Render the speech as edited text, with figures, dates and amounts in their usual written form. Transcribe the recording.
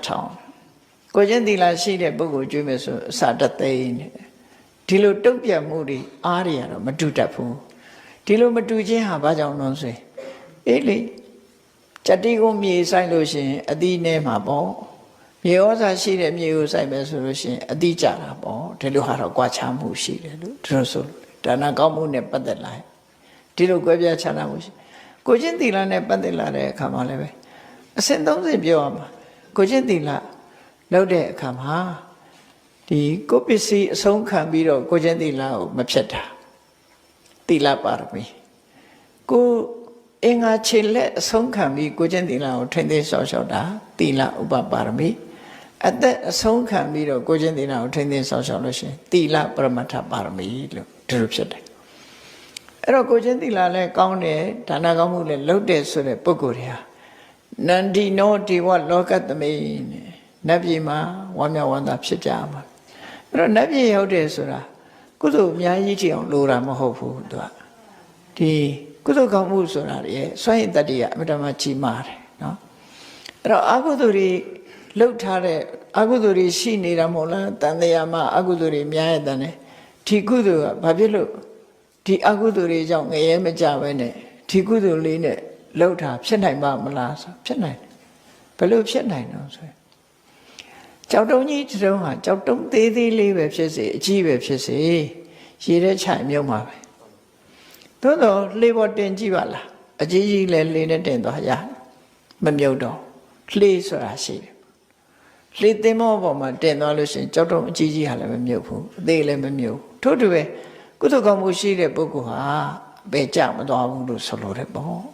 ထောင်ကိုချင်းသီလရှိတဲ့ပုဂ္ဂိုလ်ကျွေးမယ်ဆိုအစာတသိန်းဒီလိုတုံ့ပြန်မှုတွေအားတွေကတော့မတူတတ်ဘူးဒီလိုမတူခြင်းဟာဘာကြောင့်လဲဆိုရင်အေးလေကြတိကိုမြေဆိုင်လို့ရှိရင်အသီးနဲ့မှာပေါ့မြေဩဇာရှိတဲ့မြေကိုဆိုင်မယ်ဆိုလို့ရှိရင်အသီးကြတာပေါ့ဒီလိုဟာတော့ကြွားချမှုရှိတယ်လို့သူတို့ဆိုဒါနကောင်းမှုနဲ့ပတ်သက်လာဒီလိုကြွယ်ပြချတာမှုရှိကိုချင်းသီလနဲ့ပတ်သက်လာတဲ့အခါမှာလည်းပဲအစဉ်30ပြောရမှာကိုချင်းသီလလောက်တဲ့အခါမှာဒီကိုပစ္စည်းအဆုံးခံပြီးတော့ကိုချင်းသီလကိုမဖြတ်တာသီလပါရမီကိုအင်္ဂါခြေလက်အဆုံးခံပြီးကိုချင်းသီလကိုထိမ့်သိမ်းဆောက်ရှောက်တာသီလဥပပါရမီအသက်အဆုံးခံပြီးတော့ကိုချင်းသီလကိုထိမ့်သိမ်းဆောက်ရှောက်လို့ရှိရင်သီလပရမတ္ထပါရမီလို့ဒီလိုဖြစ်တယ်အဲ့တော့ကိုချင်းသီလလည်းကောင်းတယ်ဒါနကောင်းမှုလည်းလုပ်တယ်ဆိုတဲ့ပုဂ္ဂိုလ်တွေဟာနန္ဒီနောဒေဝလောကသမိနတ်ပြည်မှာဝမ်းမြောက်ဝမ်းသာဖြစ်ကြမှာအဲ့တော့နတ်ပြည်ရောက်တယ်ဆိုတာကုသိုလ်အများကြီးကြည့်အောင်လိုတာမဟုတ်ဘူးသူကဒီကုသိုလ်ကောင်းမှုဆိုတာရဲ့စွန့်ရည်တတ္တိကအမြဲတမ်းကြီးမားတယ်နော်အဲ့တော့အကုသိုလ်တွေလှုပ်ထားတဲ့အကုသိုလ်တွေရှိနေတာမဟုတ်လားတန်တရားမှာအကုသိုလ်တွေများရတဲ့နဲ့ဒီကုသိုလ်ကဘာဖြစ်လို့ဒီအကုသိုလ်တွေကြောင့်ငရဲမကြပဲနဲ့ဒီကုသိုလ်လေးနဲ့လှုပ်ထားဖြစ်နိုင်ပါမလားဆိုဖြစ်နိုင်တယ်ဘယ်လိုဖြစ်နိုင်တော့ဆိုကြောက်တုံးကြီးတုံးဟာကြောက်တုံးသေးသေးလေးပဲဖြစ်စေအကြီးပဲဖြစ်စေရေထဲချမြုံမှာပဲသို့တော့လှေပေါ်တင်ကြည့်ပါလားအကြီးကြီးလဲလှေနဲ့တင်သွားရမမြုပ်တော့လှေဆိုတာရှိတယ်လှေသင်္ဘောပေါ်မှာတင်သွားလို့ရှိရင်ကြောက်တုံးအကြီးကြီးဟာလည်းမမြုပ်ဘူးအသေးလည်းမမြုပ်ထို့တူပဲကုသိုလ်ကောင်းမှုရှိတဲ့ပုဂ္ဂိုလ်ဟာဘယ်ကြမသွားဘူးလို့ဆိုလိုတယ်ပေါ့